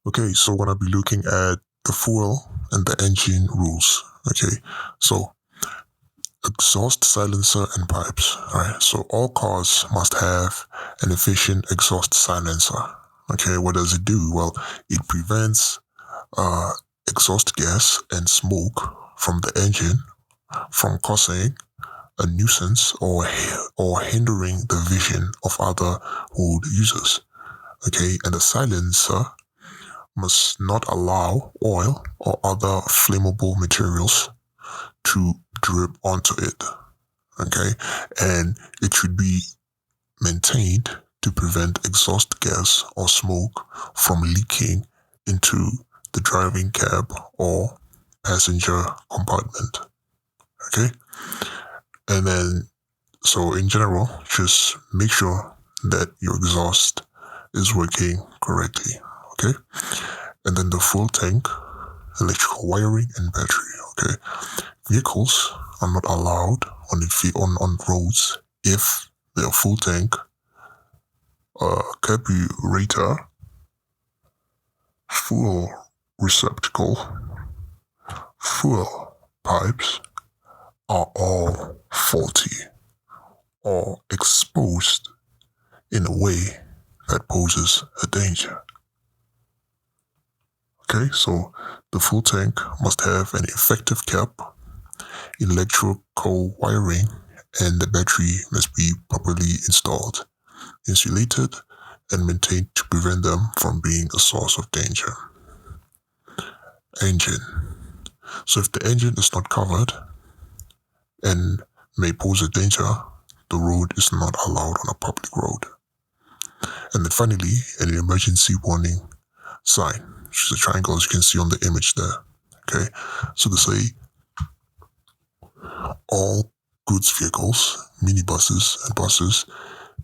Okay, so we're gonna be looking at the fuel and the engine rules. Okay, so exhaust silencer and pipes. Alright, so all cars must have an efficient exhaust silencer. Okay, what does it do? Well, it prevents uh, exhaust gas and smoke from the engine from causing a nuisance or hindering the vision of other road users. Okay, and the silencer must not allow oil or other flammable materials to drip onto it. Okay, and it should be maintained to prevent exhaust gas or smoke from leaking into the driving cab or passenger compartment. Okay, and then so in general, just make sure that your exhaust is working correctly. Okay, and then the full tank, electrical wiring, and battery. Okay, vehicles are not allowed on roads if they are full tank, carburetor, fuel receptacle, fuel pipes are all faulty or exposed in a way that poses a danger. Okay, so the full tank must have an effective cap, electrical wiring, and the battery must be properly installed, insulated, and maintained to prevent them from being a source of danger. Engine. So if the engine is not covered and may pose a danger, the road is not allowed on a public road. And then finally, an emergency warning sign, which is a triangle as you can see on the image there. Okay, so they say all goods vehicles, minibuses and buses,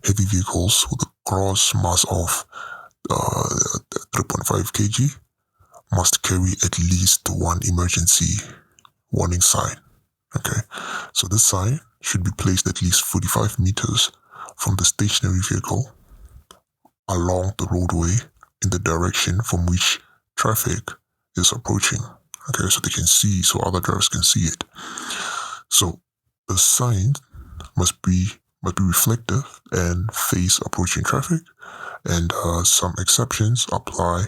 heavy vehicles with a gross mass of 3.5 kg must carry at least one emergency warning sign. Okay, so this sign should be placed at least 45 meters from the stationary vehicle along the roadway in the direction from which traffic is approaching. Okay, so they can see, so other drivers can see it. So the sign must be reflective and face approaching traffic, and some exceptions apply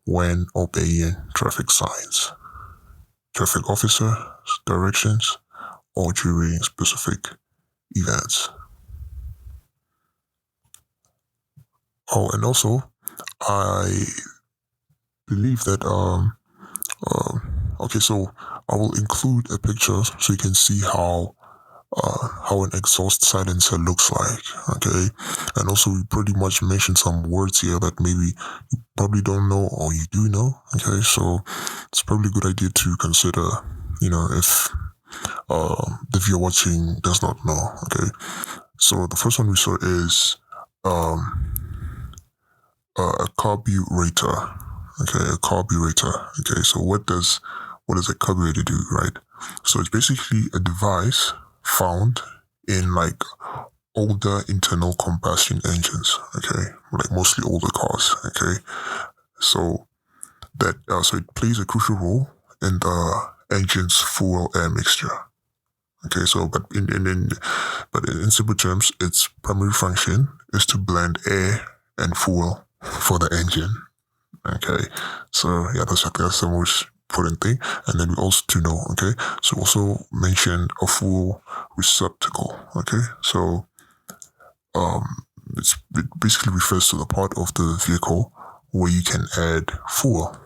when obeying traffic signs, traffic officer directions, or during specific events. Oh, and also, I believe that okay, so I will include a picture so you can see how an exhaust silencer looks like. Okay, and also we pretty much mentioned some words here that maybe you probably don't know or you do know. Okay, so it's probably a good idea to consider, if the viewer watching does not know. Okay, so the first one we saw is a carburetor. Okay, a carburetor. Okay, so what does a carburetor do, right? So it's basically a device found in like older internal combustion engines. Okay, like mostly older cars. Okay, so that so it plays a crucial role in the engine's fuel air mixture. Okay, so but in simple terms, its primary function is to blend air and fuel for the engine. Okay, so yeah, that's the most important thing. And then we also to know, okay, so also mention a fuel receptacle. Okay, so it basically refers to the part of the vehicle where you can add fuel.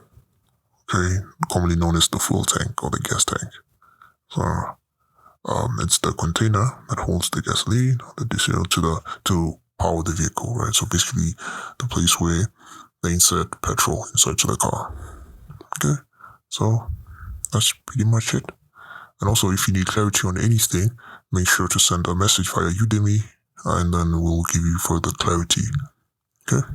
Okay, commonly known as the fuel tank or the gas tank. So it's the container that holds the gasoline, the diesel to power the vehicle, right? So basically, the place where they insert petrol inside to the car. Okay, so that's pretty much it. And also, if you need clarity on anything, make sure to send a message via Udemy, and then we'll give you further clarity. Okay.